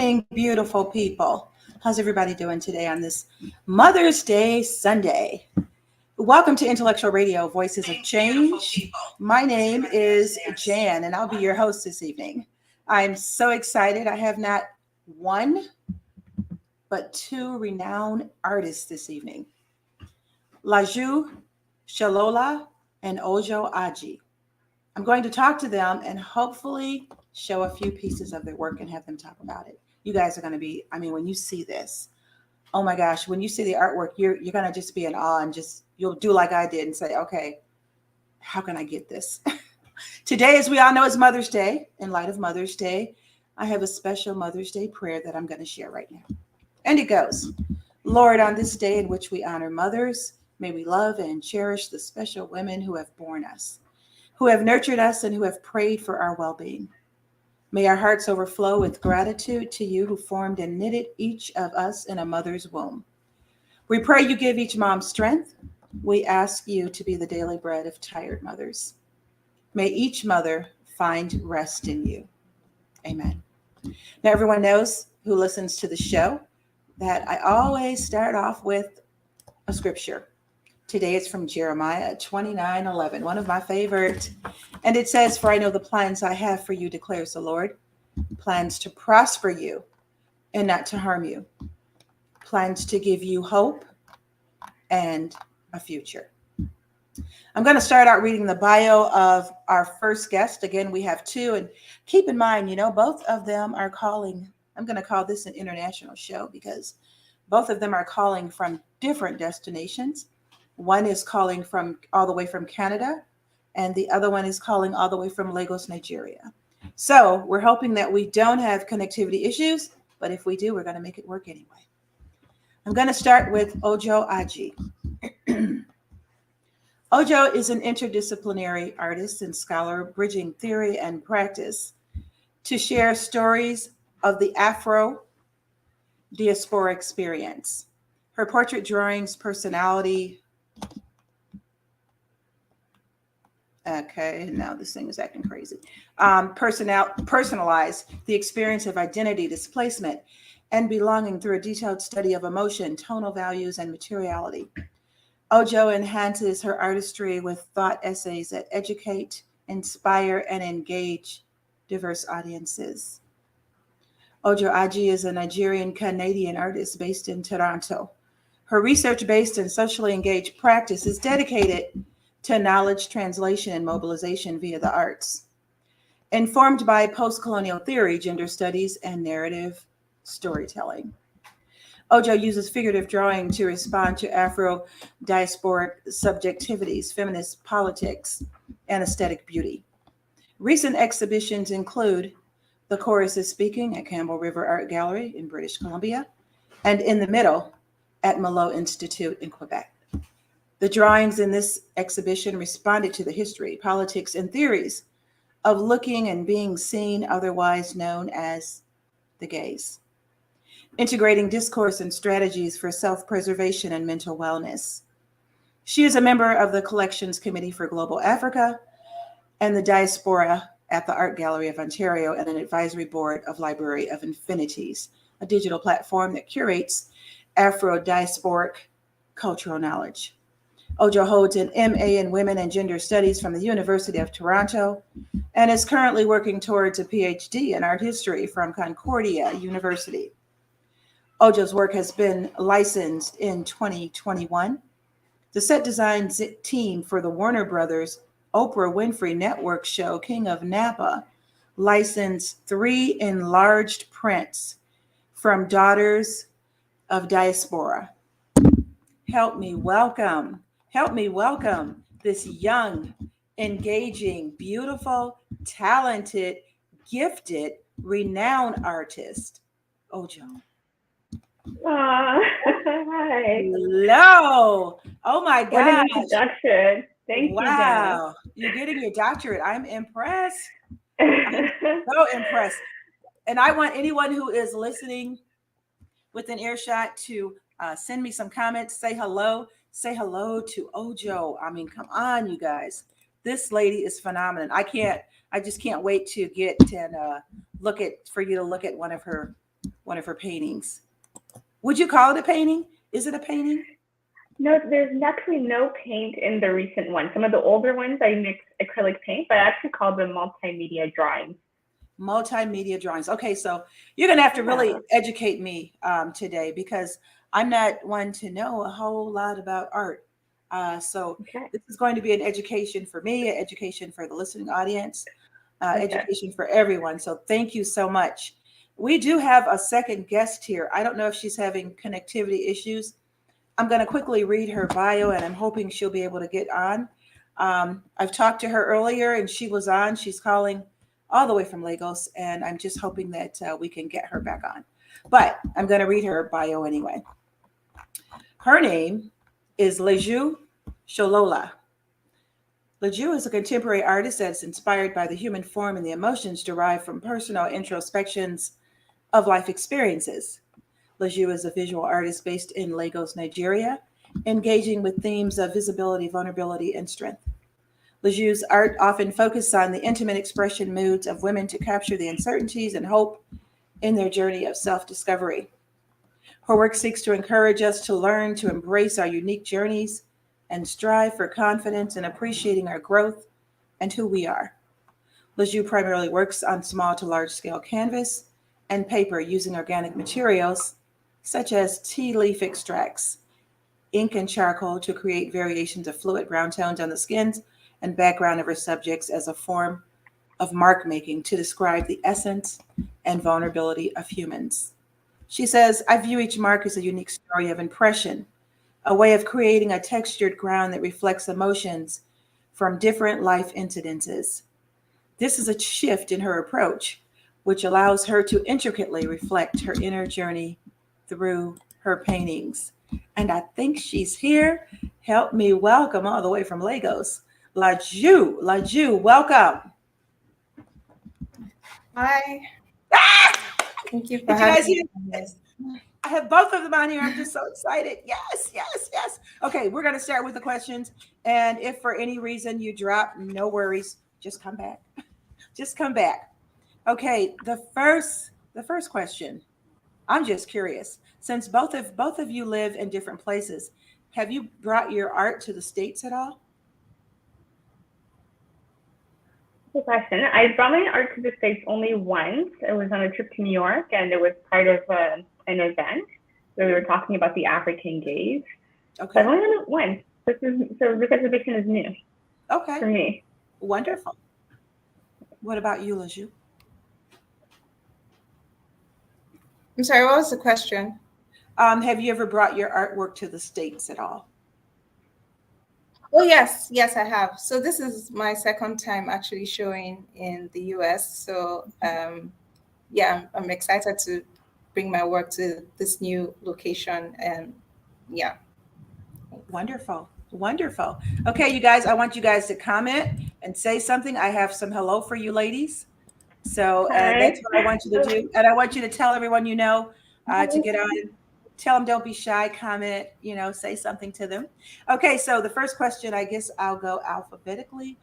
Beautiful people. How's everybody doing today on this Mother's Day Sunday? Welcome to Intellectual Radio, Voices of Change. My name is Jan, and I'll be your host this evening. I'm so excited. I have not one, but two renowned artists this evening. Laju, Sholola, and Ojo Aji. I'm going to talk to them and hopefully show a few pieces of their work and have them talk about it. You guys are going to be, when you see this, oh my gosh, when you see the artwork, you're going to just be in awe and you'll do like I did and say, okay, how can I get this? Today, as we all know, is Mother's Day. In light of Mother's Day, I have a special Mother's Day prayer that I'm going to share right now. And it goes, Lord, on this day in which we honor mothers, may we love and cherish the special women who have borne us, who have nurtured us, and who have prayed for our well-being. May our hearts overflow with gratitude to you who formed and knitted each of us in a mother's womb. We pray you give each mom strength. We ask you to be the daily bread of tired mothers. May each mother find rest in you. Amen. Now, everyone knows who listens to the show that I always start off with a scripture. Today it's from Jeremiah 29:11, one of my favorite. And it says, for I know the plans I have for you, declares the Lord, plans to prosper you and not to harm you, plans to give you hope and a future. I'm going to start out reading the bio of our first guest. Again, we have two, and keep in mind, both of them are calling. I'm going to call this an international show because both of them are calling from different destinations. One is calling from all the way from Canada, and the other one is calling all the way from Lagos, Nigeria. So we're hoping that we don't have connectivity issues, but if we do, we're going to make it work anyway. I'm going to start with Ojo Aji. Ojo is an interdisciplinary artist and scholar bridging theory and practice to share stories of the Afro diaspora experience. Her portrait drawings, personality. Okay, now this thing is acting crazy. Personalize the experience of identity, displacement, and belonging through a detailed study of emotion, tonal values, and materiality. Ojo enhances her artistry with thought essays that educate, inspire, and engage diverse audiences. Ojo Aji is a Nigerian-Canadian artist based in Toronto. Her research-based and socially engaged practice is dedicated to knowledge translation and mobilization via the arts. Informed by post-colonial theory, gender studies, and narrative storytelling. Ojo uses figurative drawing to respond to Afro-diasporic subjectivities, feminist politics, and aesthetic beauty. Recent exhibitions include The Chorus is Speaking at Campbell River Art Gallery in British Columbia, and In the Middle at Malot Institute in Quebec. The drawings in this exhibition responded to the history, politics, and theories of looking and being seen, otherwise known as the gaze, integrating discourse and strategies for self-preservation and mental wellness. She is a member of the Collections Committee for Global Africa and the Diaspora at the Art Gallery of Ontario and an advisory board of Library of Infinities, a digital platform that curates Afro-diasporic cultural knowledge. Ojo holds an MA in Women and Gender Studies from the University of Toronto and is currently working towards a PhD in art history from Concordia University. Ojo's work has been licensed in 2021. The set design team for the Warner Brothers Oprah Winfrey Network show King of Napa licensed 3 enlarged prints from Daughters of Diaspora. Help me welcome this young, engaging, beautiful, talented, gifted, renowned artist, Ojo. Hi. Hello. Oh my God. What an introduction. Thank you. Wow. You're getting your doctorate. I'm impressed. I'm so impressed. And I want anyone who is listening within earshot to send me some comments, say hello to Ojo. Come on, you guys. This lady is phenomenal. I just can't wait to get and for you to look at one of her one of her paintings. Would you call it a painting? Is it a painting? No, there's actually no paint in the recent ones. Some of the older ones I mix acrylic paint, but I actually call them multimedia drawings. Multimedia drawings. Okay, so you're going to have to really Yeah. educate me today because I'm not one to know a whole lot about art. So Okay. this is going to be an education for me, an education for the listening audience, Okay. education for everyone. So thank you so much. We do have a second guest here. I don't know if she's having connectivity issues. I'm going to quickly read her bio and I'm hoping she'll be able to get on. I've talked to her earlier and she was on. She's calling all the way from Lagos, and I'm just hoping that we can get her back on. But I'm going to read her bio anyway. Her name is Laju Sholola. Laju is a contemporary artist that's inspired by the human form and the emotions derived from personal introspections of life experiences. Laju is a visual artist based in Lagos, Nigeria, engaging with themes of visibility, vulnerability, and strength. Laju's art often focuses on the intimate expression moods of women to capture the uncertainties and hope in their journey of self-discovery. Her work seeks to encourage us to learn to embrace our unique journeys and strive for confidence in appreciating our growth and who we are. Laju primarily works on small to large scale canvas and paper using organic materials such as tea leaf extracts, ink, and charcoal to create variations of fluid brown tones on the skins and background of her subjects as a form of mark making to describe the essence and vulnerability of humans. She says, I view each mark as a unique story of impression, a way of creating a textured ground that reflects emotions from different life incidences. This is a shift in her approach, which allows her to intricately reflect her inner journey through her paintings. And I think she's here. Help me welcome all the way from Lagos, Laju. Laju, welcome. Hi, thank you for Did you having guys me hear? on this. I have both of them on here. I'm just so excited. Yes, yes, yes. Okay, we're going to start with the questions. And if for any reason you drop, no worries. Just come back. Just come back. Okay, the first question. I'm just curious. Since both of you live in different places, have you brought your art to the States at all? Good question. I brought my art to the States only once. It was on a trip to New York, and it was part of an event where we were talking about the African gaze. But I've Okay. only done it once. This exhibition is new Okay. for me. Wonderful. What about you, Laju? I'm sorry, what was the question? Have you ever brought your artwork to the States at all? Oh, yes, I have. So this is my second time actually showing in the US. So yeah, I'm excited to bring my work to this new location. And yeah. Wonderful. Wonderful. Okay, you guys, I want you guys to comment and say something. I have some hello for you ladies. So that's Hi. what I want you to do. And I want you to tell everyone you know to get on. Tell them don't be shy, comment, say something to them. Okay, so the first question, I guess I'll go alphabetically.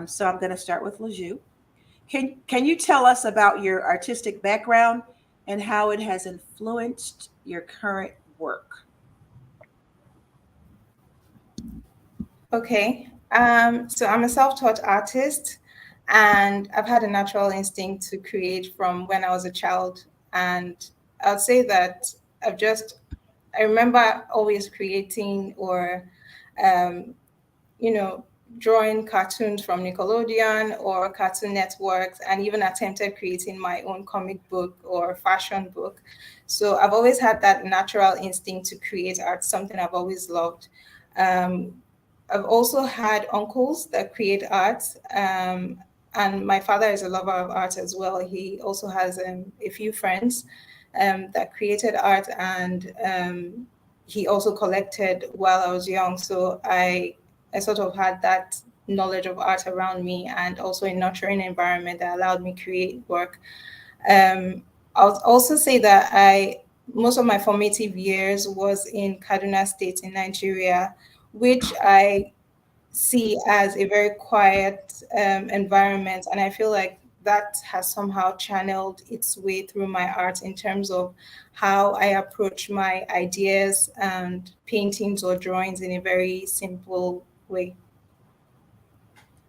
So I'm going to start with Laju. Can you tell us about your artistic background and how it has influenced your current work? Okay. So I'm a self-taught artist, and I've had a natural instinct to create from when I was a child. And I'd say that I remember always creating or, um, you know, drawing cartoons from Nickelodeon or Cartoon Networks, and even attempted creating my own comic book or fashion book. So I've always had that natural instinct to create art, something I've always loved. Um, I've also had uncles that create art, and my father is a lover of art as well. He also has a few friends that created art, and he also collected while I was young. So I sort of had that knowledge of art around me, and also a nurturing environment that allowed me create work. Um, I'll also say that I most of my formative years was in Kaduna State in Nigeria, which I see as a very quiet environment, and I feel like that has somehow channeled its way through my art in terms of how I approach my ideas and paintings or drawings in a very simple way.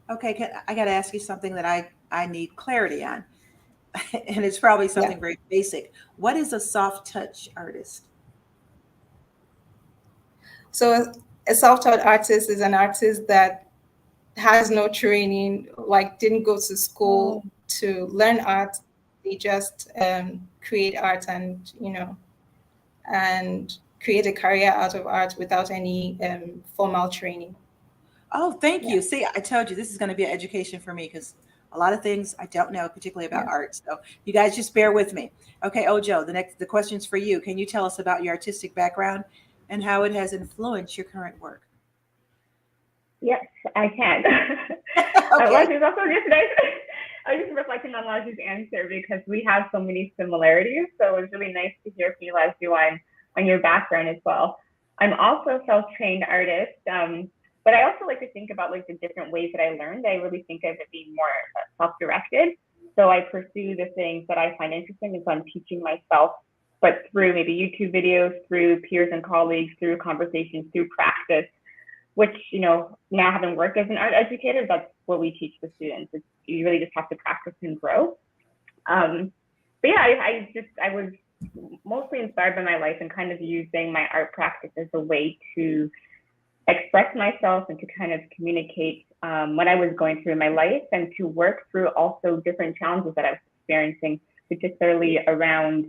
Okay, I got to ask you something that I need clarity on, and it's probably Yeah. something very basic. What is a soft touch artist? So a self-taught artist is an artist that has no training, like didn't go to Oh, school to learn art. They just create art and, and create a career out of art without any formal training. Oh, thank Yeah, you. See, I told you this is going to be an education for me because a lot of things I don't know, particularly about yeah. art. So you guys just bear with me. Okay, Ojo, the question's for you. Can you tell us about your artistic background and how it has influenced your current work? yes, I can. Okay. Laju's also just nice. I was just reflecting on Laju's answer because we have so many similarities. So it was really nice to hear from you, Laju, on your background as well. I'm also a self-trained artist, but I also like to think about like the different ways that I learned. I really think of it being more self-directed. So I pursue the things that I find interesting, and so I'm teaching myself, but through maybe YouTube videos, through peers and colleagues, through conversations, through practice, which, now having worked as an art educator, that's what we teach the students. You really just have to practice and grow. But yeah, I was mostly inspired by my life and kind of using my art practice as a way to express myself and to kind of communicate what I was going through in my life, and to work through also different challenges that I was experiencing, particularly around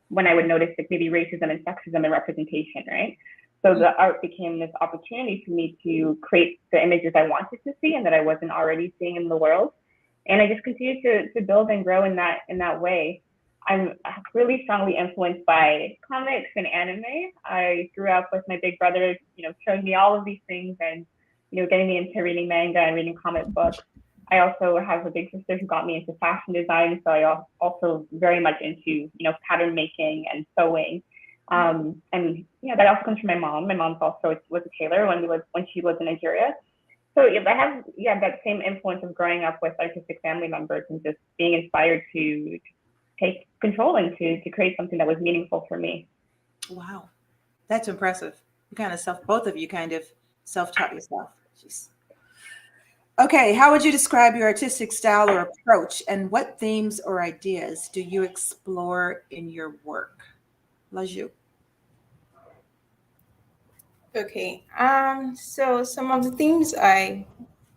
when I would notice like maybe racism and sexism and representation, right? So the art became this opportunity for me to create the images I wanted to see and that I wasn't already seeing in the world. And I just continued to build and grow in that way. I'm really strongly influenced by comics and anime. I grew up with my big brother, showing me all of these things and, getting me into reading manga and reading comic books. I also have a big sister who got me into fashion design, so I also very much into, pattern making and sewing. And that also comes from my mom. My mom also was a tailor when she was in Nigeria. So yeah, I have that same influence of growing up with artistic family members and just being inspired to take control and to create something that was meaningful for me. Wow. That's impressive. You kind of both of you kind of self-taught yourself. Jeez. Okay, how would you describe your artistic style or approach, and what themes or ideas do you explore in your work? Laju. Okay. So some of the themes I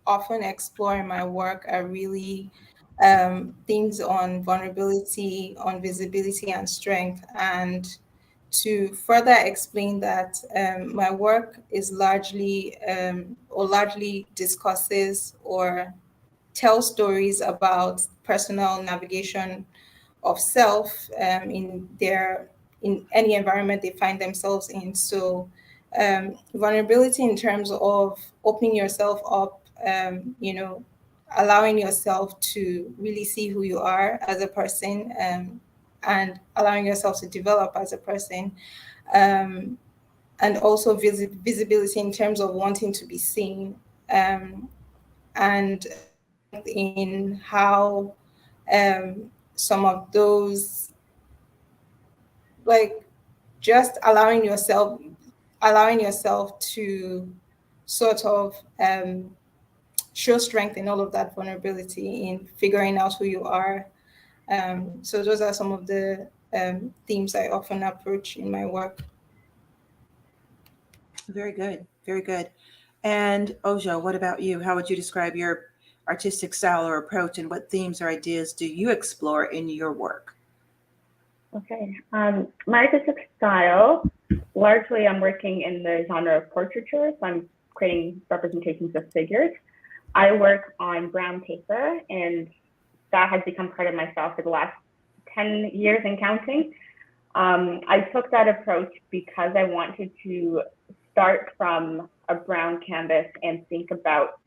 often explore in my work are really things on vulnerability, on visibility, and strength. And to further explain that, my work is largely discusses or tells stories about personal navigation of self in any environment they find themselves in. So vulnerability in terms of opening yourself up, allowing yourself to really see who you are as a person, and allowing yourself to develop as a person. Um, and also visibility in terms of wanting to be seen, and in how some of those, like, just allowing yourself to sort of show strength in all of that vulnerability in figuring out who you are. So those are some of the themes I often approach in my work. Very good. Very good. And Ojo, what about you? How would you describe your artistic style or approach, and what themes or ideas do you explore in your work? Okay. My artistic style, largely I'm working in the genre of portraiture, so I'm creating representations of figures. I work on brown paper, and that has become part of my style for the last 10 years and counting. I took that approach because I wanted to start from a brown canvas and think about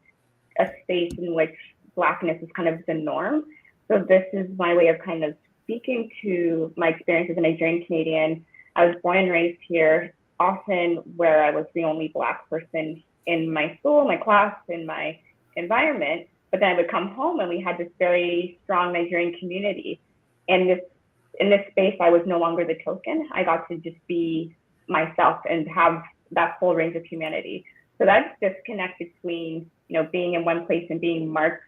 a space in which Blackness is kind of the norm. So this is my way of kind of speaking to my experience as a Nigerian Canadian. I was born and raised here, often where I was the only Black person in my school, my class, in my environment. But then I would come home and we had this very strong Nigerian community. And in this space, I was no longer the token. I got to just be myself and have that full range of humanity. So that disconnect between, being in one place and being marked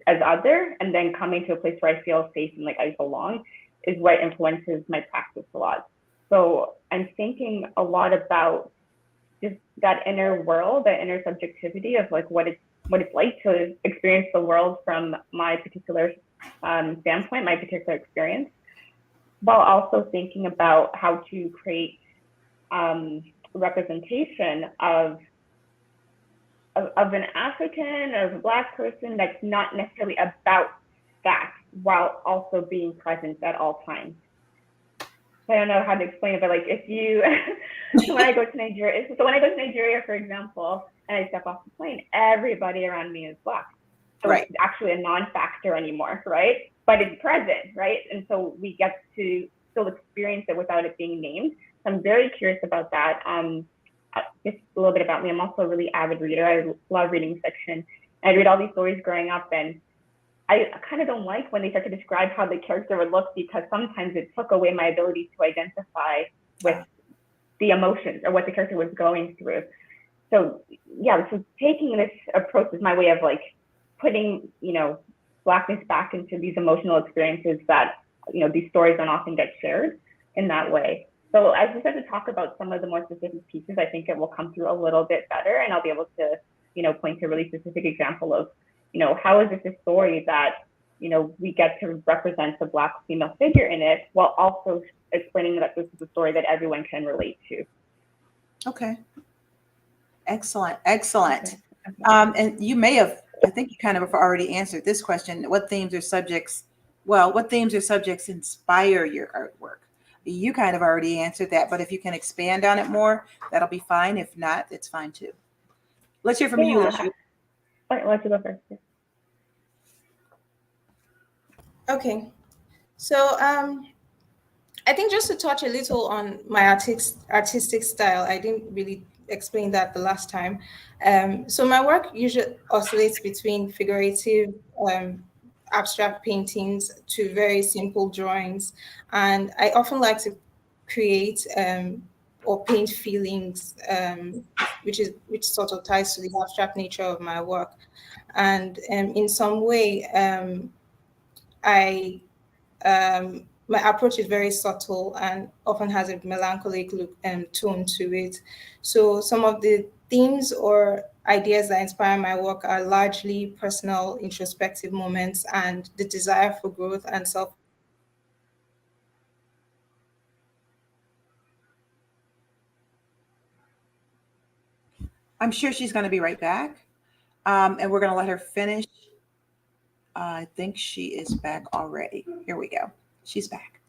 as other, and then coming to a place where I feel safe and like I belong, is what influences my practice a lot. So I'm thinking a lot about just that inner world, that inner subjectivity of like what it's like to experience the world from my particular standpoint, my particular experience, while also thinking about how to create representation of an African or a Black person that's not necessarily about that, while also being present at all times. I don't know how to explain it, but like if you, so when I go to Nigeria, for example, and I step off the plane, everybody around me is Black. So Right. It's actually a non-factor anymore, right? But it's present, right? And so we get to still experience it without it being named. So I'm very curious about that. Just a little bit about me. I'm also a really avid reader. I love reading fiction. I read all these stories growing up, and I kind of don't like when they start to describe how the character would look, because sometimes it took away my ability to identify with the emotions or what the character was going through. So yeah, so taking this approach is my way of like putting, Blackness back into these emotional experiences that, these stories don't often get shared in that way. So as we start to talk about some of the more specific pieces, I think it will come through a little bit better, and I'll be able to, point to a really specific example of, how is this a story that, we get to represent the Black female figure in it, while also explaining that this is a story that everyone can relate to. Okay. Excellent. And you may have, I think you kind of have already answered this question. What themes or subjects inspire your artwork? You kind of already answered that, but if you can expand on it more, that'll be fine. If not, it's fine too. Let's hear from you, Laju. All right, let's go first. Okay. So I think just to touch a little on my artistic style, I didn't really explain that the last time. So my work usually oscillates between figurative, abstract paintings to very simple drawings, and I often like to create or paint feelings, which sort of ties to the abstract nature of my work, and in some way, I my approach is very subtle and often has a melancholic look and tone to it. So some of the themes or ideas that inspire my work are largely personal, introspective moments and the desire for growth and self. I'm sure she's going to be right back. And we're going to let her finish. I think she is back already. Here we go. She's back.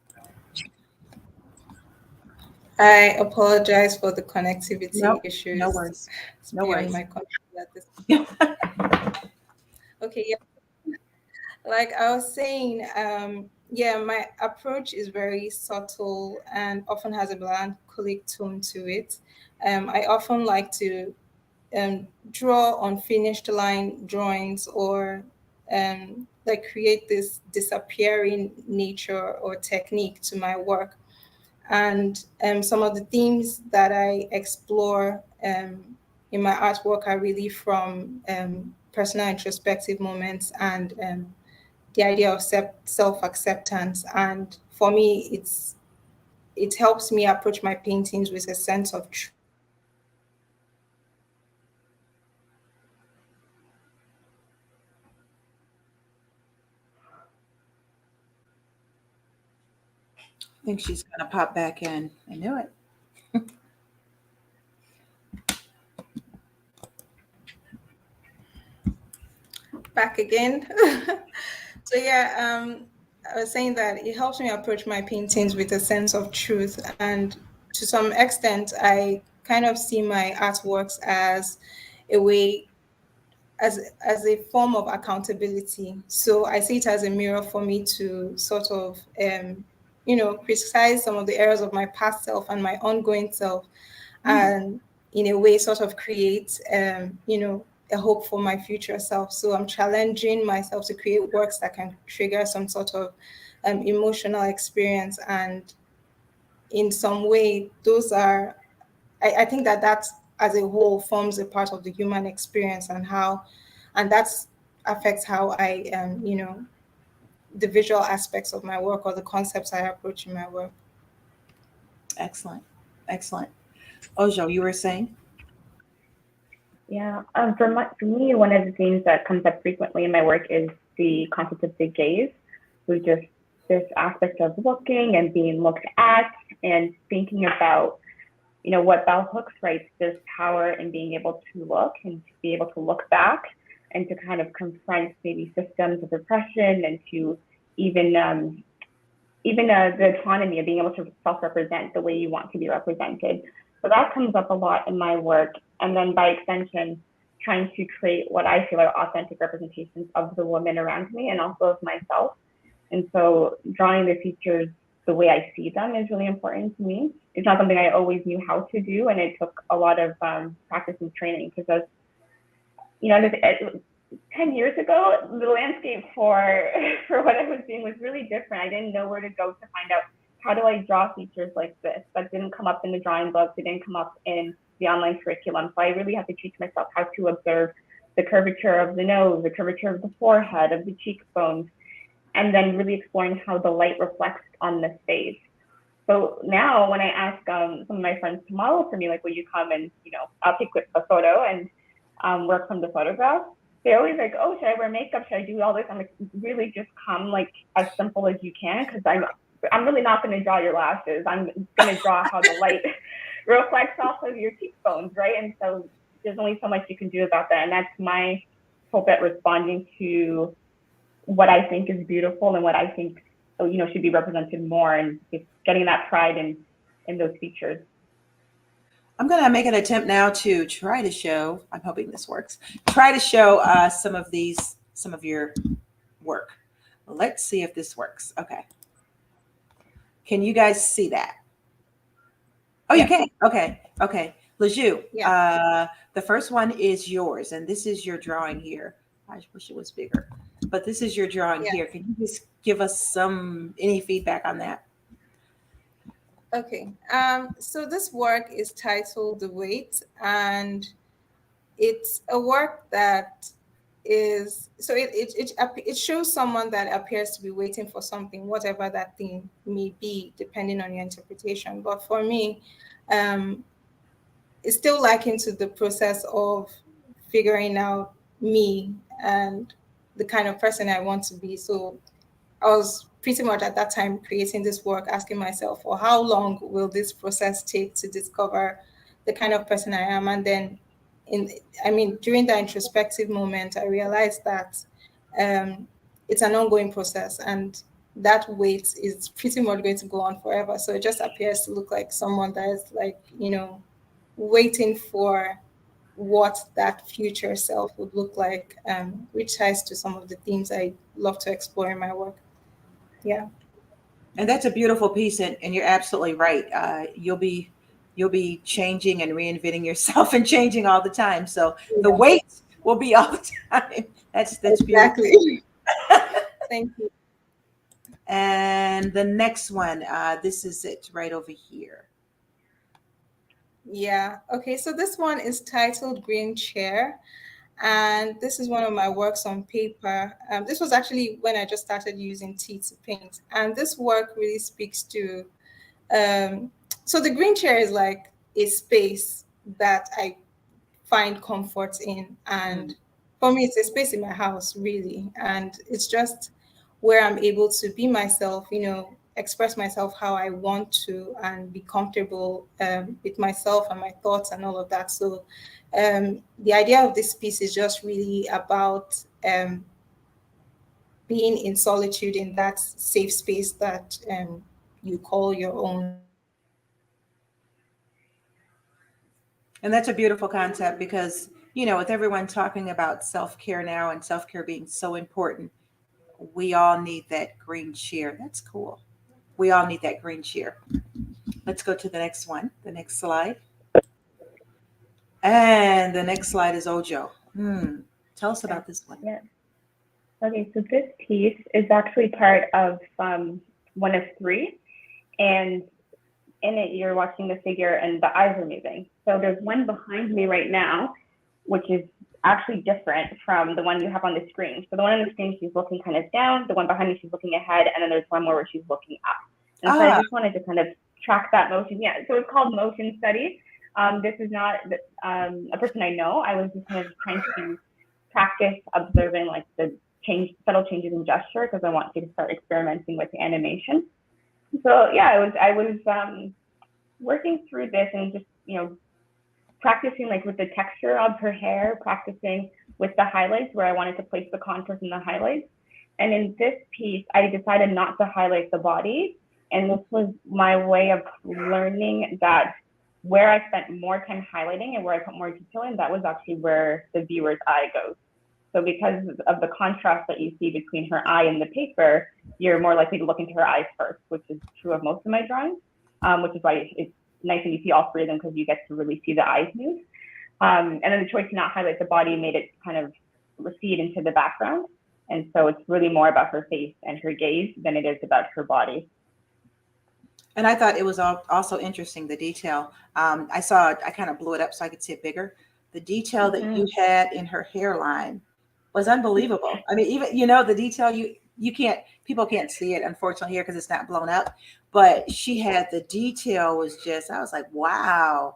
I apologize for the connectivity Nope, issues. no worries. It's No beyond worries. my control at this point. Okay, yeah. Like I was saying, yeah, my approach is very subtle and often has a melancholic tone to it. I often like to draw unfinished line drawings or like create this disappearing nature or technique to my work. And some of the themes that I explore in my artwork are really from personal introspective moments and the idea of self-acceptance. And for me, it helps me approach my paintings with a sense of truth. I think she's going to pop back in. I knew it. Back again. So yeah, I was saying that it helps me approach my paintings with a sense of truth, and to some extent, I kind of see my artworks as a way, as a form of accountability. So I see it as a mirror for me to sort of, criticize some of the errors of my past self and my ongoing self, and in a way, sort of create, a hope for my future self. So I'm challenging myself to create works that can trigger some sort of emotional experience. And in some way, those are, I think that that as a whole forms a part of the human experience, and how, and that's affects how I, the visual aspects of my work or the concepts I approach in my work. Excellent. Excellent. Ojo, you were saying? Yeah. For me, one of the themes that comes up frequently in my work is the concept of the gaze, so just this aspect of looking and being looked at and thinking about, what bell hooks, right? There's power in being able to look and to be able to look back and to kind of confront maybe systems of repression, and to even the autonomy of being able to self-represent the way you want to be represented. So that comes up a lot in my work. And then by extension, trying to create what I feel are authentic representations of the women around me and also of myself. And so drawing the features the way I see them is really important to me. It's not something I always knew how to do, and it took a lot of practice and training, because as 10 years ago, the landscape for for what I was doing was really different. I didn't know where to go to find out how do I draw features like this. That didn't come up in the drawing books. It didn't come up in the online curriculum. So I really had to teach myself how to observe the curvature of the nose, the curvature of the forehead, of the cheekbones, and then really exploring how the light reflects on the face. So now when I ask some of my friends to model for me, like, will you come and, I'll take a photo and work from the photograph, they're always like, oh, should I wear makeup? Should I do all this? I'm like, really just come like as simple as you can, because I'm really not going to draw your lashes. I'm going to draw how the light reflects off of your cheekbones, right? And so there's only so much you can do about that. And that's my hope at responding to what I think is beautiful and what I think should be represented more, and just getting that pride in those features. I'm going to make an attempt now to try to show, I'm hoping this works, try to show some of your work. Let's see if this works. Okay. Can you guys see that? Oh, you can. Okay. Okay. Laju, Yeah. the first one is yours, and this is your drawing here. I wish it was bigger, but this is your drawing Yeah. here. Can you just give us any feedback on that? Okay. So this work is titled The Wait, and it's a work that is, so it shows someone that appears to be waiting for something, whatever that thing may be, depending on your interpretation. But for me, um, it's still likened to the process of figuring out me and the kind of person I want to be. So I was pretty much at that time creating this work, asking myself, well, how long will this process take to discover the kind of person I am? And then, during that introspective moment, I realized that um, it's an ongoing process, and that wait is pretty much going to go on forever. So it just appears to look like someone that is like, waiting for what that future self would look like, which ties to some of the themes I love to explore in my work. Yeah. And that's a beautiful piece, and you're absolutely right. You'll be changing and reinventing yourself and changing all the time. So the Yeah. weight will be all the time. That's beautiful. Exactly. Thank you. And the next one, this is it right over here. Yeah. Okay. So this one is titled Green Chair. And this is one of my works on paper. This was actually when I just started using tea to paint. And this work really speaks to, um, so the green chair is like a space that I find comfort in. And for me, it's a space in my house, really. And it's just where I'm able to be myself, express myself how I want to, and be comfortable with myself and my thoughts and all of that. So the idea of this piece is just really about being in solitude in that safe space that you call your own. And that's a beautiful concept because, with everyone talking about self care now and self care being so important, we all need that green cheer. That's cool. We all need that green cheer. Let's go to the next one, the next slide. And the next slide is Ojo. Tell us about this one. Yeah. Okay, so this piece is actually part of one of three, and in it you're watching the figure and the eyes are moving. So there's one behind me right now, which is actually different from the one you have on the screen. So the one on the screen, she's looking kind of down. The one behind me, she's looking ahead, and then there's one more where she's looking up. And so I just wanted to kind of track that motion. Yeah, so it's called motion study. This is not a person I know. I was just kind of trying to practice observing like the subtle changes in gesture because I want to start experimenting with animation. So yeah, I was working through this and just practicing like with the texture of her hair, practicing with the highlights where I wanted to place the contours in the highlights. And in this piece, I decided not to highlight the body. And this was my way of learning that where I spent more time highlighting and where I put more detail in, that was actually where the viewer's eye goes. So because of the contrast that you see between her eye and the paper, you're more likely to look into her eyes first, which is true of most of my drawings, which is why it's nice when you see all three of them because you get to really see the eyes move. And then the choice to not highlight the body made it kind of recede into the background. And so it's really more about her face and her gaze than it is about her body. And I thought it was also interesting, the detail. I kind of blew it up so I could see it bigger. The detail that you had in her hairline was unbelievable. I mean, even, the detail people can't see it, unfortunately, here because it's not blown up. But she had the detail was just, I was like, wow.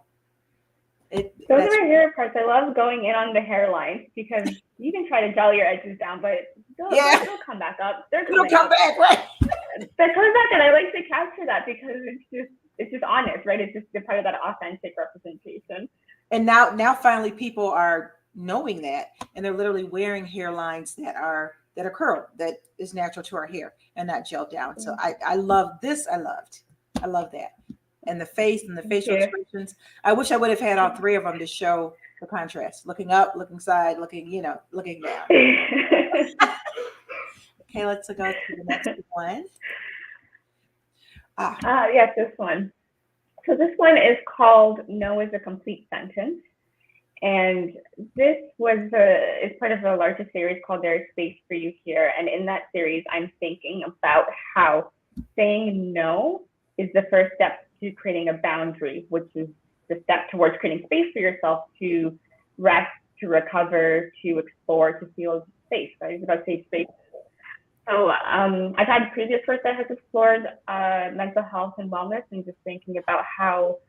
Those are my favorite parts. I love going in on the hairline because you can try to gel your edges down, but they'll come back up. They'll come back, right? They're coming back, and I like to capture that because it's just honest, right? It's just a part of that authentic representation. And now finally people are knowing that, and they're literally wearing hairlines that are curled, that is natural to our hair and not gelled down. So I love this. I love that. And the face and the facial expressions. I wish I would have had all three of them to show the contrast. Looking up, looking side, looking down. Okay, let's go to the next one. Yes, this one. So this one is called No is a Complete Sentence. And this is part of a larger series called There is Space for You Here. And in that series, I'm thinking about how saying no is the first step to creating a boundary, which is the step towards creating space for yourself to rest, to recover, to explore, to feel safe. I was about to say space. So I've had previous work that has explored mental health and wellness and just thinking about how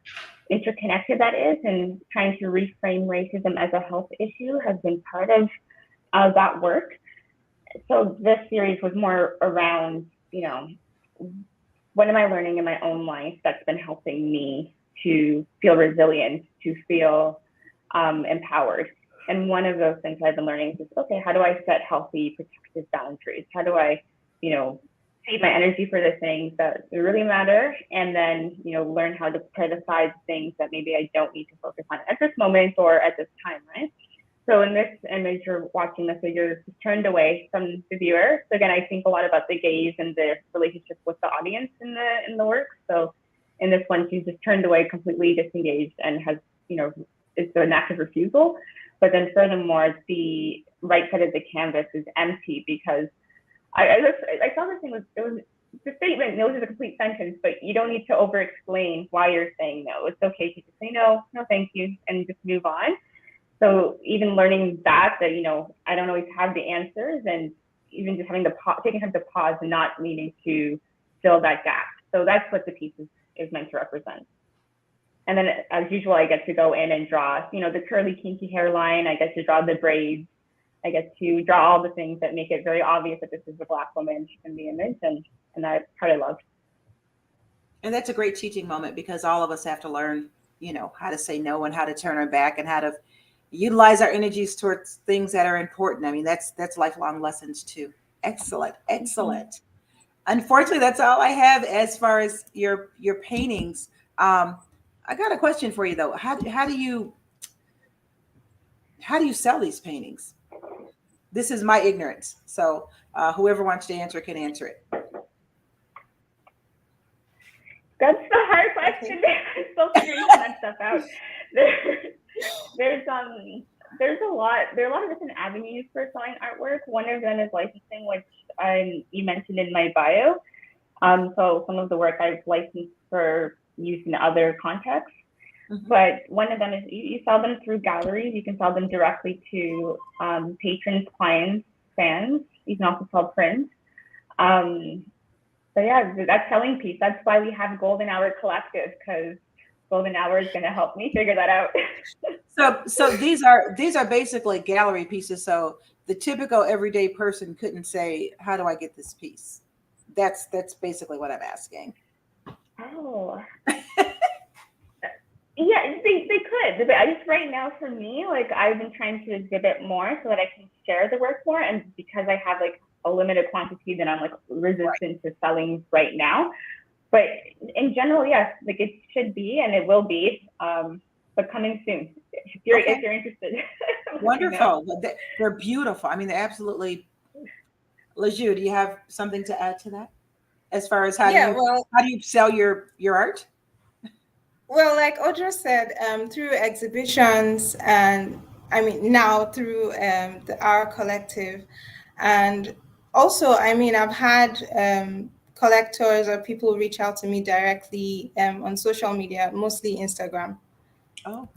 interconnected that is, and trying to reframe racism as a health issue has been part of that work. So this series was more around, what am I learning in my own life that's been helping me to feel resilient, to feel empowered. And one of those things I've been learning is, okay, how do I set healthy, protective boundaries? How do I, save my energy for the things that really matter, and then, learn how to put aside things that maybe I don't need to focus on at this moment or at this time, right? So in this image, you're watching the figure turned away from the viewer. So again, I think a lot about the gaze and the relationship with the audience in the work. So in this one, she's just turned away, completely disengaged, and has, it's an act of refusal. But then furthermore, the right side of the canvas is empty because I saw this thing, it was the statement, no is a complete sentence, but you don't need to over-explain why you're saying no. It's okay to just say no, thank you, and just move on. So even learning that I don't always have the answers, and even just having taking time to pause and not needing to fill that gap. So that's what the piece is meant to represent. And then as usual, I get to go in and draw, the curly kinky hairline. I get to draw the braids. I get to draw all the things that make it very obvious that this is a Black woman in the image, and that part I love. And that's a great teaching moment because all of us have to learn, how to say no and how to turn our back and how to utilize our energies towards things that are important. I mean, that's lifelong lessons too. Excellent. Unfortunately, that's all I have as far as your paintings. I got a question for you though. How do you sell these paintings? This is my ignorance. So whoever wants to answer can answer it. That's the hard question. I'm still figuring that stuff out. There's There are a lot of different avenues for selling artwork. One of them is licensing, which you mentioned in my bio. So some of the work I've licensed for use in other contexts. Mm-hmm. But one of them is you sell them through galleries. You can sell them directly to patrons, clients, fans. You can also sell prints. So yeah, that selling piece. That's why we have Golden Hour Collective, because Golden Hour is going to help me figure that out. So these are basically gallery pieces. So the typical everyday person couldn't say, "How do I get this piece?" That's basically what I'm asking. Oh. Yeah, they could. But I just right now for me, like I've been trying to exhibit more so that I can share the work more, and because I have like a limited quantity, then I'm like resistant to selling right now. But in general, yes, like it should be and it will be, but coming soon. If you're interested. Wonderful. They're beautiful. I mean, they're absolutely. Laju, do you have something to add to that? As far as how do you sell your art? Well, like Audra said, through exhibitions, and I mean now through the Our Collective, and also I mean I've had collectors or people reach out to me directly on social media, mostly Instagram. Oh.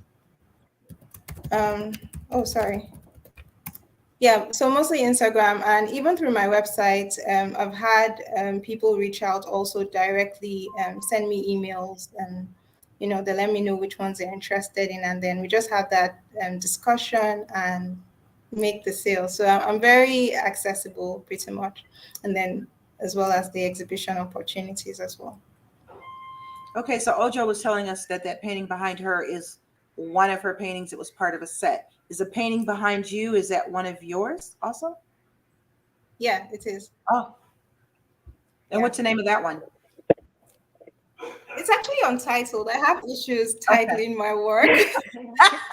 Sorry. Yeah, so mostly Instagram, and even through my website, I've had people reach out also directly, send me emails, and they let me know which ones they're interested in, and then we just have that discussion and make the sale. So I'm very accessible, pretty much, and then as well as the exhibition opportunities as well. Okay, so Ojo was telling us that painting behind her is one of her paintings. It was part of a set. Is the painting behind you, is that one of yours also? Yeah, it is. Oh. And what's the name of that one? It's actually untitled. I have issues titling my work.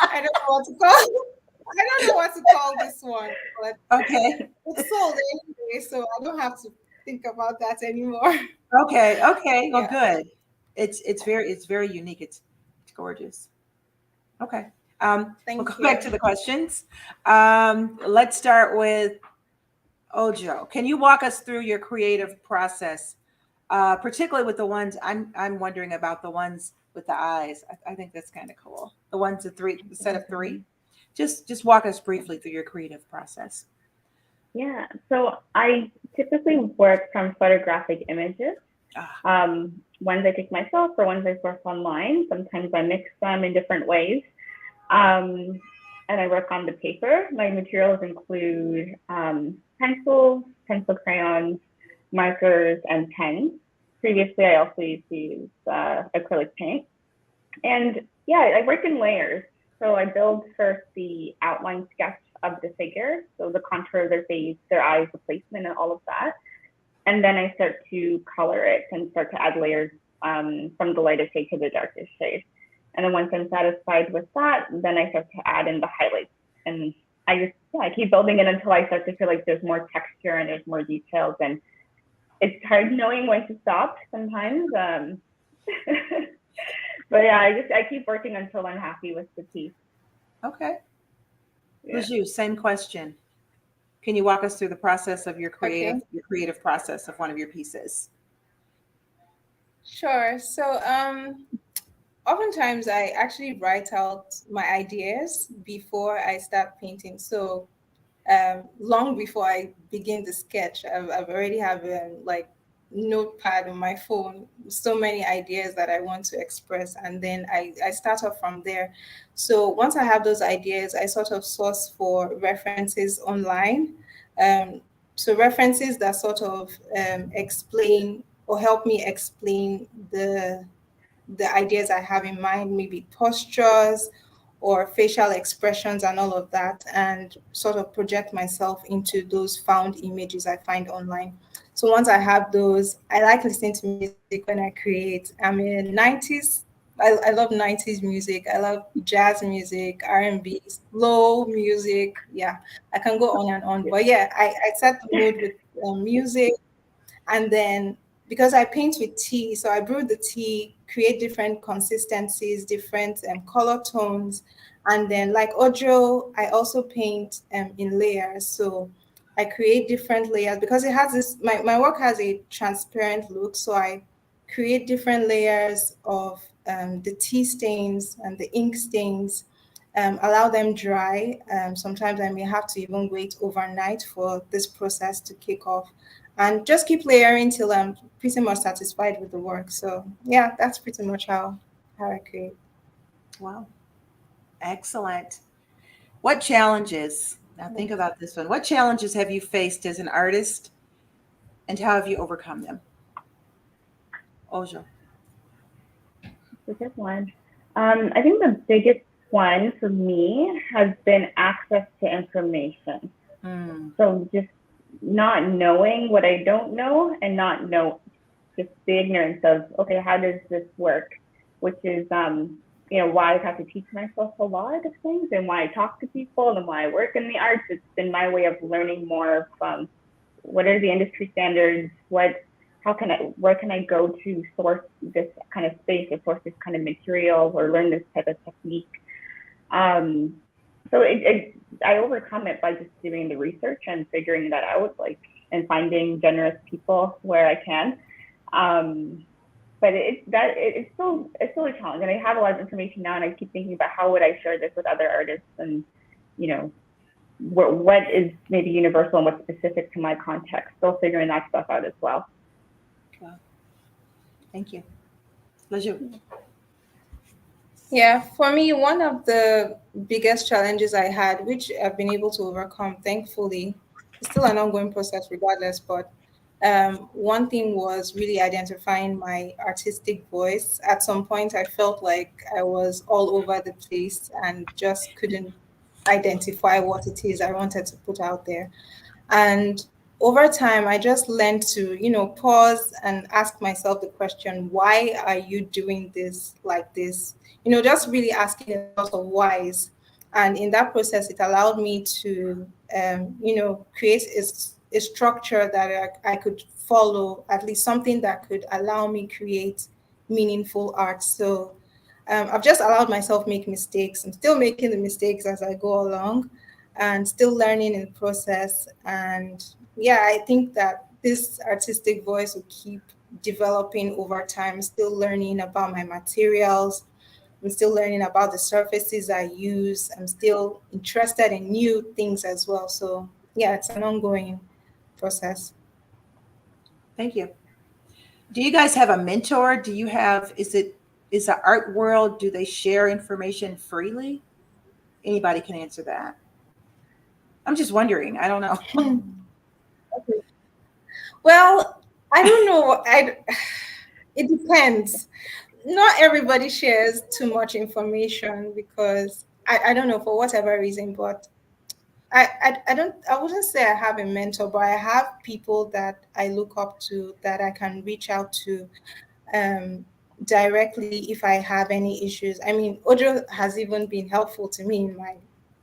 I don't know what to call this one. But okay. It's sold anyway, so I don't have to think about that anymore. Okay. Well, good. It's very unique. It's gorgeous. Okay. We'll go back to the questions. Let's start with Ojo. Can you walk us through your creative process, particularly with the ones I'm wondering about the ones with the eyes. I think that's kind of cool. The ones the set of three. Just walk us briefly through your creative process. Yeah. So I typically work from photographic images. Ones I take myself or ones I source online. Sometimes I mix them in different ways. And I work on the paper. My materials include pencils, pencil crayons, markers, and pens. Previously, I also used to use acrylic paint. And yeah, I work in layers. So I build first the outline sketch of the figure, so the contour of their face, their eyes, the placement, and all of that. And then I start to color it and start to add layers from the lightest shade to the darkest shade. And then once I'm satisfied with that, then I start to add in the highlights. And I keep building it until I start to feel like there's more texture and there's more details. And it's hard knowing when to stop sometimes. But yeah, I keep working until I'm happy with the piece. Okay. Yeah. Laju, same question. Can you walk us through the process of your creative process of one of your pieces? Sure. So oftentimes I actually write out my ideas before I start painting. So long before I begin the sketch, I've already have like notepad on my phone, so many ideas that I want to express, and then I start off from there. So once I have those ideas, I sort of source for references online. So references that sort of explain or help me explain the ideas I have in mind, maybe postures or facial expressions and all of that, and sort of project myself into those found images I find online. So once I have those, I like listening to music when I create. I'm in 90s. I love 90s music. I love jazz music, R&B, slow music. Yeah, I can go on and on. But yeah, I set the mood with music. And then because I paint with tea, so I brew the tea, create different consistencies, different color tones, And then, like Ojo, I also paint in layers. So I create different layers because it has this, my work has a transparent look. So I create different layers of the tea stains and the ink stains, allow them dry. Sometimes I may have to even wait overnight for this process to kick off and just keep layering till I'm pretty much satisfied with the work. So yeah, that's pretty much how I create. Wow. Excellent. What challenges, now think about this one, what challenges have you faced as an artist and how have you overcome them? Ojo. It's a good one. I think the biggest one for me has been access to information. Mm, So just not knowing what I don't know and not know just the ignorance of, okay, how does this work? Which is why I've had to teach myself a lot of things and why I talk to people and why I work in the arts. It's been my way of learning more from what are the industry standards, where can I go to source this kind of space or source this kind of material or learn this type of technique. Um, so I overcome it by just doing the research and figuring that out, like, and finding generous people where I can. Um, but it's still a challenge, and I have a lot of information now, and I keep thinking about how would I share this with other artists, and you know what is maybe universal and what's specific to my context. Still figuring that stuff out as well. well, thank you. Laju. Yeah, for me, one of the biggest challenges I had, which I've been able to overcome, thankfully, it's still an ongoing process regardless, but one thing was really identifying my artistic voice. At some point, I felt like I was all over the place and just couldn't identify what it is I wanted to put out there. And over time, I just learned to, pause and ask myself the question, why are you doing this like this? Just really asking a lot of whys. And in that process, it allowed me to, create a structure that I could follow, at least something that could allow me create meaningful art. So I've just allowed myself make mistakes. I'm still making the mistakes as I go along and still learning in the process. And yeah, I think that this artistic voice will keep developing over time, still learning about my materials. I'm still learning about the surfaces I use. I'm still interested in new things as well. So yeah, it's an ongoing process. Thank you. Do you guys have a mentor? Do you have, is the art world, do they share information freely? Anybody can answer that. I'm just wondering. I don't know. Well, I don't know. It depends. Not everybody shares too much information because I don't know for whatever reason, but I wouldn't say I have a mentor, but I have people that I look up to that I can reach out to um, directly if I have any issues. I mean, Ojo has even been helpful to me in my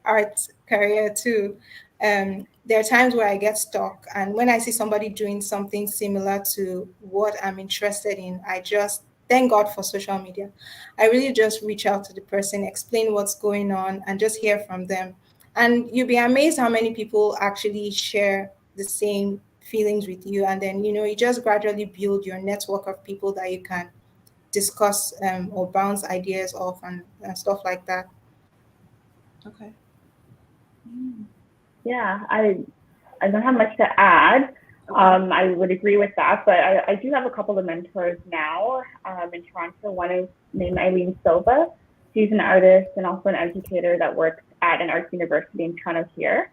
art career too. There are times where I get stuck, and when I see somebody doing something similar to what I'm interested in, I just thank God for social media. I really just reach out to the person, explain what's going on, and just hear from them. And you'll be amazed how many people actually share the same feelings with you, and then you just gradually build your network of people that you can discuss or bounce ideas off and stuff like that. Okay. Yeah, I don't have much to add. Okay. I would agree with that, but I do have a couple of mentors now in Toronto. One is named Eileen Silva. She's an artist and also an educator that works at an arts university in Toronto here.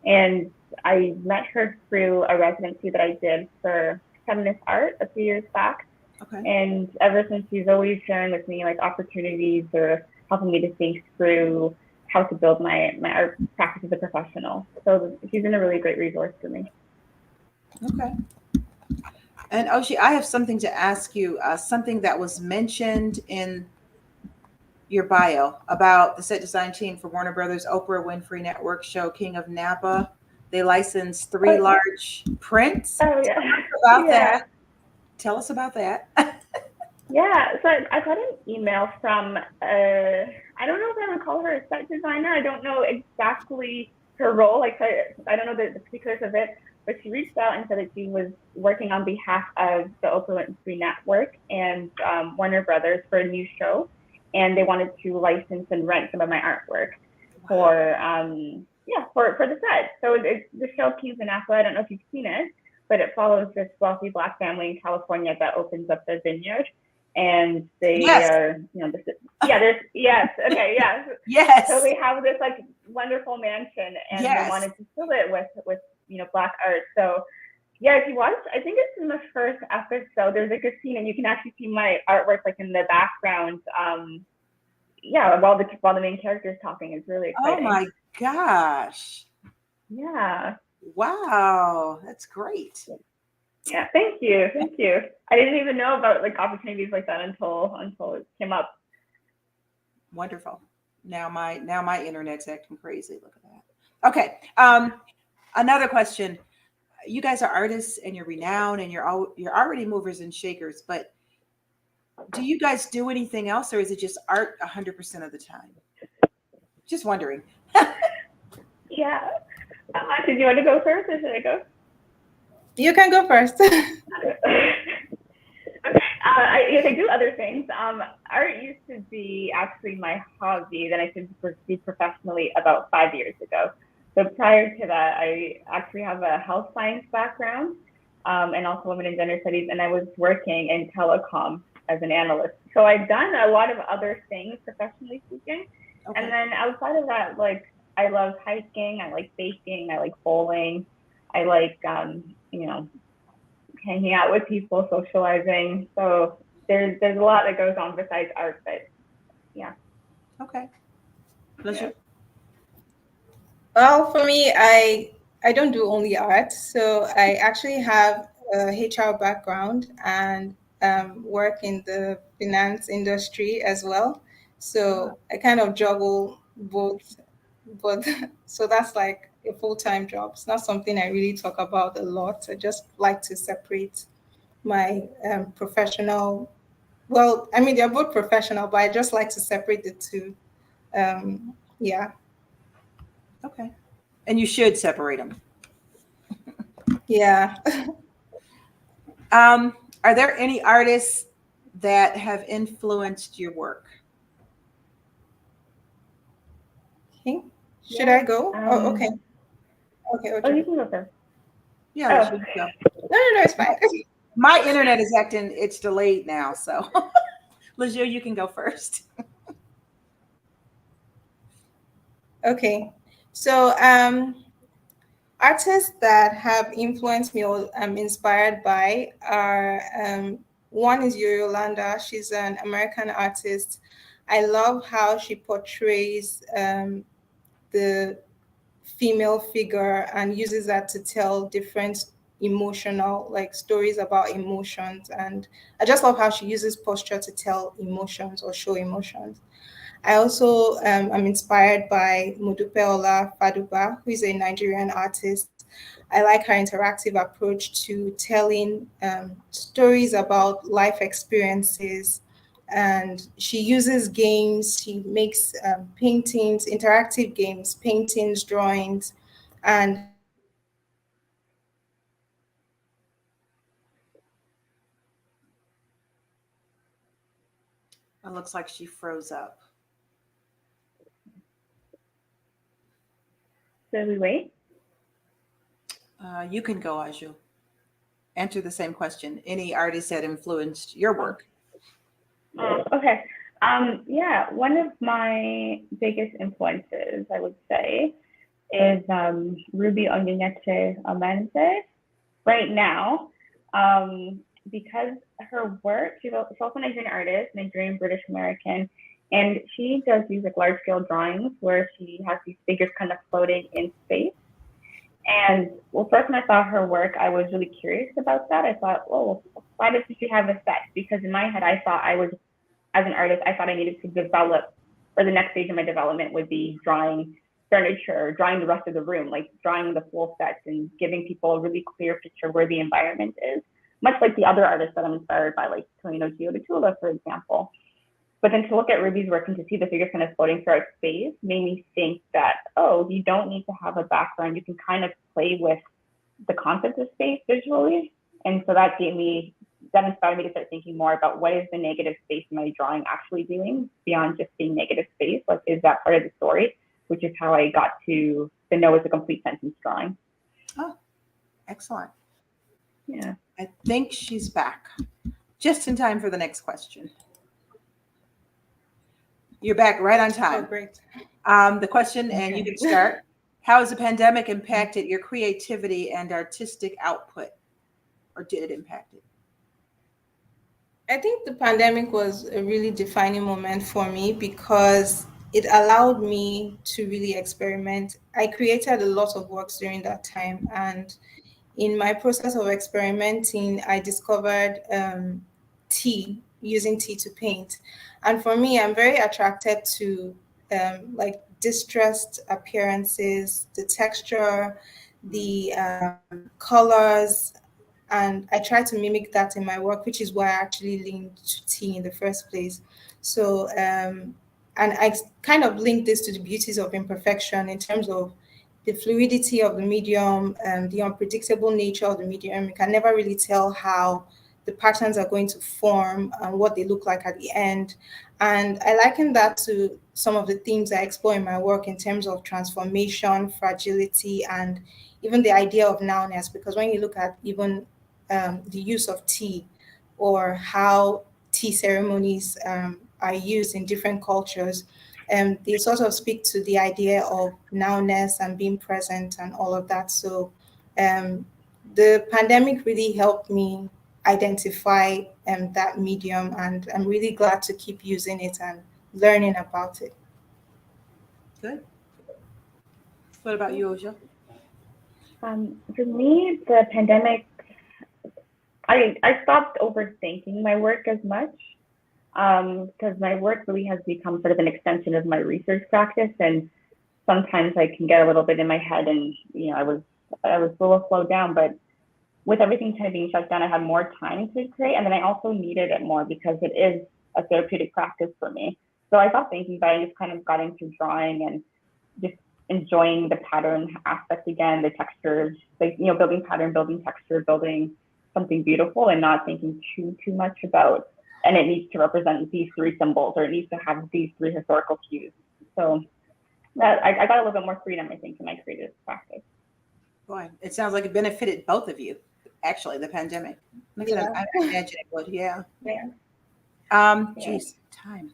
And I met her through a residency that I did for feminist art a few years back. Okay. And ever since, she's always sharing with me like opportunities or helping me to think through how to build my art practice as a professional. So she's been a really great resource for me. Okay. And Oshi, I have something to ask you. Something that was mentioned in your bio about the set design team for Warner Brothers Oprah Winfrey Network show King of Napa. They licensed three Oh, large prints. oh yeah, Tell us about yeah. that. Tell us about that. Yeah, so I got an email from, I I don't know if I would call her a set designer. I don't know exactly her role. Like I don't know the particulars of it, but she reached out and said that she was working on behalf of the Oprah Winfrey Network and Warner Brothers for a new show, and they wanted to license and rent some of my artwork for for the set. So it's the show Kings and Apple. I don't know if you've seen it, but it follows this wealthy Black family in California that opens up their vineyard, and they are, Yes. So they have this like wonderful mansion, and they wanted to fill it with Black art. So yeah, if you watch, I think it's in the first episode. There's like a scene, and you can actually see my artwork like in the background. While the main character is talking, it's really exciting. Oh my gosh! Yeah. Wow, that's great. Yeah, thank you. I didn't even know about like opportunities like that until it came up. Wonderful. Now my internet's acting crazy. Look at that. Okay. Another question. You guys are artists and you're renowned and you're already movers and shakers, but do you guys do anything else or is it just art 100% of the time? Just wondering. Yeah. Did you want to go first or should I go? You can go first. Okay. I do other things. Art used to be actually my hobby that I could pursue professionally about 5 years ago. So prior to that, I actually have a health science background and also women and gender studies, and I was working in telecom as an analyst. So I've done a lot of other things professionally speaking. Okay. And then outside of that, like I love hiking, I like baking, I like bowling, I like hanging out with people, socializing. So there's a lot that goes on besides art, but yeah. Okay. Laju? Well, for me, I don't do only art. So I actually have a HR background and work in the finance industry as well. So I kind of juggle both, but so that's like a full-time job. It's not something I really talk about a lot. I just like to separate my professional. Well, I mean, they're both professional, but I just like to separate the two. Yeah. Okay. And you should separate them. Yeah. Are there any artists that have influenced your work? Okay. Should I go? Okay. Okay. Oh, you can go first. Yeah, you go. No, it's fine. My internet is it's delayed now, so Laju, you can go first. Okay. So artists that have influenced me or I'm inspired by are one is Yolanda. She's an American artist. I love how she portrays the female figure and uses that to tell different emotional like stories about emotions, and I just love how she uses posture to tell emotions or show emotions. I also am inspired by Modupeola Faduba, who is a Nigerian artist. I like her interactive approach to telling stories about life experiences. And she uses games, she makes paintings, interactive games, paintings, drawings. And It looks like she froze up. Should we wait? You can go, Aju. Answer the same question. Any artists that influenced your work? Okay. Yeah, one of my biggest influences, I would say, is Ruby Onyinyeche Amante. Right now, because her work, she's also a Nigerian artist, Nigerian British American, and she does use like large scale drawings where she has these figures kind of floating in space. And well, first when I saw her work, I was really curious about that. I thought, oh, why doesn't she have a set? Because in my head, I thought as an artist, I thought I needed to develop, or the next stage of my development would be drawing furniture, drawing the rest of the room, like drawing the full sets and giving people a really clear picture where the environment is, much like the other artists that I'm inspired by, like Tonino Giodatula, for example. But then to look at Ruby's work and to see the figures kind of floating throughout space made me think that, oh, you don't need to have a background. You can kind of play with the concept of space visually. And so that inspired me to start thinking more about what is the negative space in my drawing actually doing beyond just being negative space? Like, is that part of the story? Which is how I got to the No is a complete sentence drawing. Oh, excellent. Yeah. I think she's back just in time for the next question. You're back right on Oh, time. great. The question, and you can start. How has the pandemic impacted your creativity and artistic output? Or did it impact it? I think the pandemic was a really defining moment for me because it allowed me to really experiment. I created a lot of works during that time, and in my process of experimenting, I discovered tea, using tea to paint. And for me, I'm very attracted to like distressed appearances, the texture, the colors, and I try to mimic that in my work, which is why I actually linked to tea in the first place. So, and I kind of link this to the beauties of imperfection in terms of the fluidity of the medium and the unpredictable nature of the medium. You can never really tell how the patterns are going to form and what they look like at the end. And I liken that to some of the themes I explore in my work in terms of transformation, fragility, and even the idea of nowness. Because when you look at even the use of tea or how tea ceremonies are used in different cultures, they sort of speak to the idea of nowness and being present and all of that. So the pandemic really helped me identify that medium, and I'm really glad to keep using it and learning about it. Good. What about you, Oja? For me, the pandemic, I stopped overthinking my work as much because my work really has become sort of an extension of my research practice, and sometimes I can get a little bit in my head, and I was a little slowed down, but with everything kind of being shut down, I had more time to create, and then I also needed it more because it is a therapeutic practice for me. So I stopped thinking, but I just kind of got into drawing and just enjoying the pattern aspect again, the textures, like building pattern, building texture, building something beautiful, and not thinking too much about, and it needs to represent these three symbols, or it needs to have these three historical cues. So that I got a little bit more freedom, I think, in my creative practice. Boy, it sounds like it benefited both of you, actually, the pandemic. I imagine it would, yeah. Geez, time.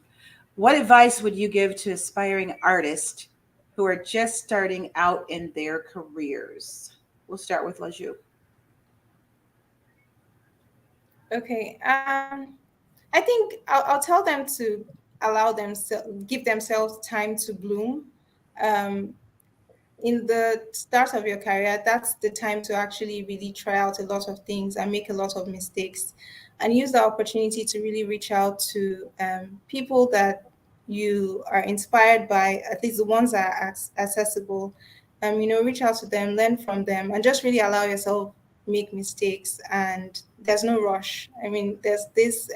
What advice would you give to aspiring artists who are just starting out in their careers? We'll start with Laju. Okay. I think I'll tell them to give themselves time to bloom. Um, in the start of your career, that's the time to actually really try out a lot of things and make a lot of mistakes, and use the opportunity to really reach out to people that you are inspired by, at least the ones that are accessible. Reach out to them, learn from them, and just really allow yourself make mistakes. And there's no rush. I mean, there's this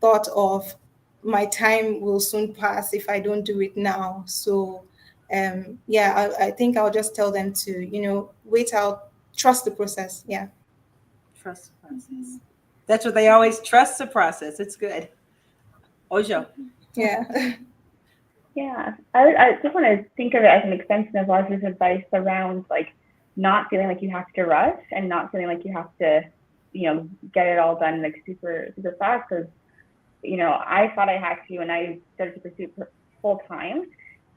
thought of my time will soon pass if I don't do it now. So I think I'll just tell them to, wait out, trust the process. Yeah. Trust the process. That's what they always trust the process. It's good. Ojo. Yeah. Yeah, I just want to think of it as an extension of Laju's advice around like not feeling like you have to rush and not feeling like you have to, get it all done like super fast. Because I thought I had to, and I started to pursue full time,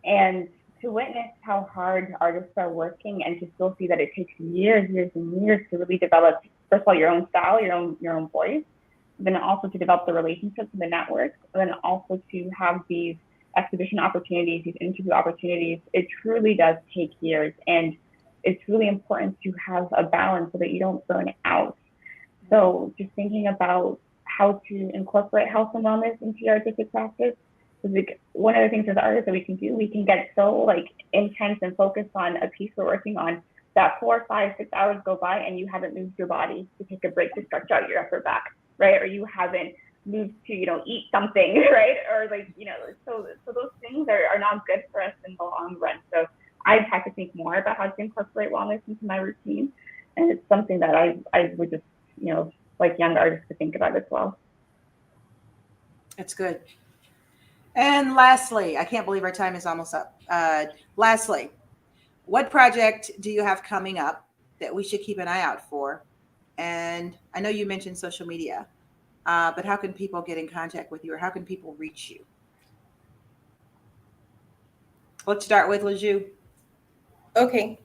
and to witness how hard artists are working and to still see that it takes years and years to really develop, first of all, your own style, your own voice, then also to develop the relationships and the networks, and then also to have these exhibition opportunities, these interview opportunities. It truly does take years, and it's really important to have a balance so that you don't burn out. So just thinking about how to incorporate health and wellness into your artistic practice is like one of the things as artists that we can do. We can get so like intense and focused on a piece we're working on that 4, 5, 6 hours go by and you haven't moved your body to take a break to stretch out your upper back, right? Or you haven't move to, eat something, right? Or like, so those things are not good for us in the long run. So I've had to think more about how to incorporate wellness into my routine. And it's something that I would just, like young artists to think about as well. It's good. And lastly, I can't believe our time is almost up. Lastly, what project do you have coming up that we should keep an eye out for? And I know you mentioned social media, but how can people get in contact with you, or how can people reach you? Let's start with Laju. Okay.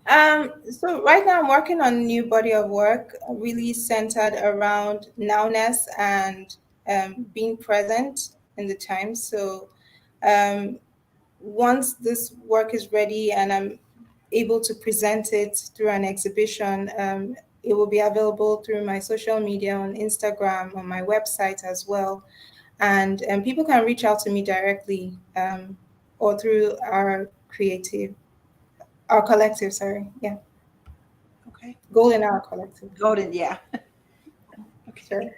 So right now I'm working on a new body of work, really centered around nowness and being present in the time. So um, once this work is ready and I'm able to present it through an exhibition, it will be available through my social media on Instagram, on my website as well. And people can reach out to me directly or through our collective, sorry. Yeah. Okay. Golden Hour Collective. Golden, yeah. Sure. Okay.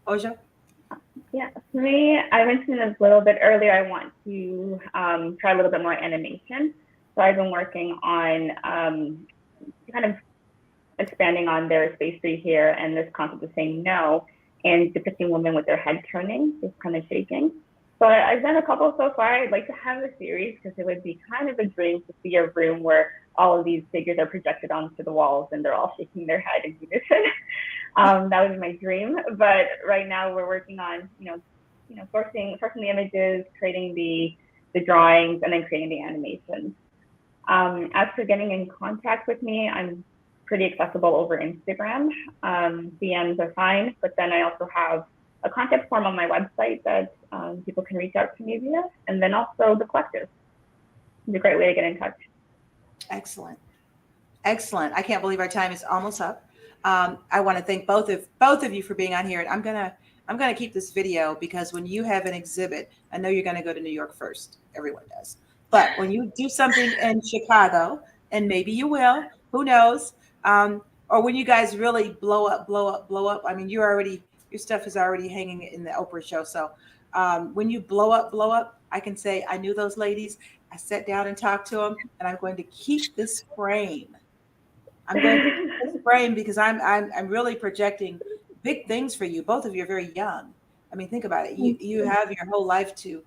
Ojo? Yeah, for me, I mentioned a little bit earlier, I want to try a little bit more animation. So I've been working on kind of expanding on their space three here and this concept of saying no and depicting women with their head turning, just kind of shaking. So I've done a couple so far. I'd like to have a series because it would be kind of a dream to see a room where all of these figures are projected onto the walls and they're all shaking their head in unison. That would be my dream. But right now we're working on, sourcing the images, creating the drawings, and then creating the animations. As for getting in contact with me, I'm pretty accessible over Instagram. DMs are fine, but then I also have a contact form on my website that people can reach out to me via, and then also the collective. It's a great way to get in touch. Excellent. Excellent. I can't believe our time is almost up. I want to thank both of you for being on here. And I'm gonna keep this video because when you have an exhibit, I know you're gonna go to New York first. Everyone does. But when you do something in Chicago, and maybe you will, who knows? Or when you guys really blow up. I mean, your stuff is already hanging in the Oprah show. So when you blow up, I can say I knew those ladies. I sat down and talked to them, and I'm going to keep this frame. I'm going to keep this frame because I'm really projecting big things for you. Both of you are very young. I mean, think about it. You have your whole life to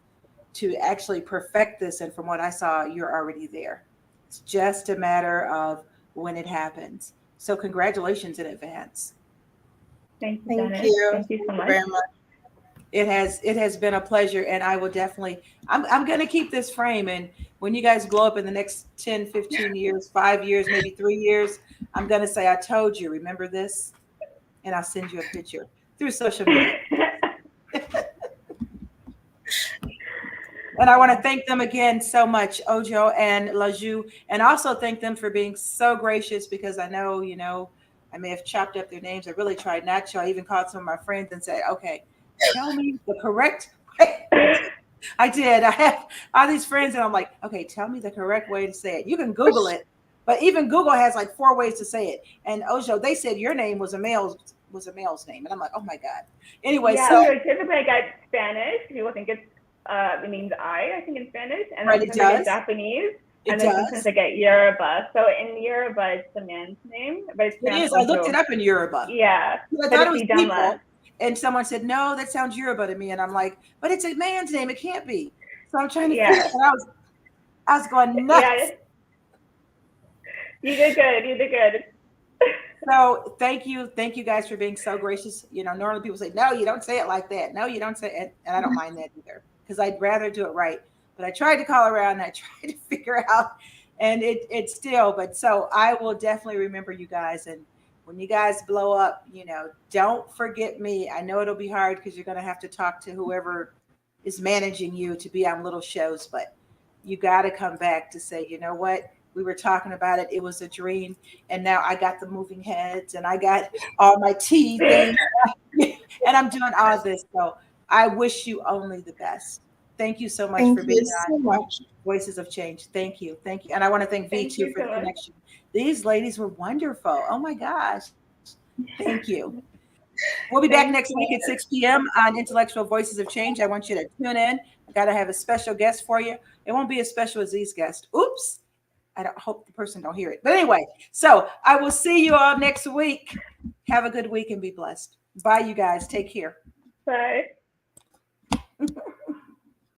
actually perfect this, and from what I saw, you're already there. It's just a matter of when it happens. So congratulations in advance. Thank you, Thank Dennis. you. Thank you so much. Very much. It has been a pleasure, and I will definitely I'm going to keep this frame, and when you guys blow up in the next 10, 15 years, 5 years, maybe 3 years, I'm going to say I told you, remember this? And I'll send you a picture through social media. And I want to thank them again so much, Ojo and Laju, and also thank them for being so gracious because I know, I may have chopped up their names. I really tried not to. I even called some of my friends and said, okay, tell me the correct way. I did. I have all these friends, and I'm like, okay, tell me the correct way to say it. You can Google it, but even Google has like 4 ways to say it. And Ojo, they said your name was a male's name, and I'm like, oh my god. Anyway, yeah, so typically I get Spanish. People think it means I think in Spanish, and right, then it sometimes I does. get Japanese, It and then does. sometimes I get Yoruba. So in Yoruba, it's the man's name, but it's It is. I looked it up in Yoruba. Yeah, I but thought it it's was people. Idama. And someone said, no, that sounds Yoruba to me. And I'm like, but it's a man's name. It can't be. So I'm trying to figure it out. I was going nuts. Yeah, you did good. You did good. So thank you guys for being so gracious. Normally people say, no, you don't say it like that. No, you don't say it. And I don't mind that either because I'd rather do it right. But I tried to call around and I tried to figure out, and it's still, but so I will definitely remember you guys. And when you guys blow up, don't forget me. I know it'll be hard because you're going to have to talk to whoever is managing you to be on little shows, but you got to come back to say, you know what? We were talking about it. It was a dream. And now I got the moving heads and I got all my tea things and I'm doing all this. So I wish you only the best. Thank you so much Thank for you being so on much. Voices of Change. Thank you. Thank you. And I want to thank V too for the connection. These ladies were wonderful. Oh my gosh. Thank you. We'll be back Thanks, next week at 6 p.m. on Intellectual Voices of Change. I want you to tune in. I got to have a special guest for you. It won't be as special as these guests. Oops. I don't hope the person don't hear it. But anyway, so I will see you all next week. Have a good week and be blessed. Bye, you guys. Take care. Bye.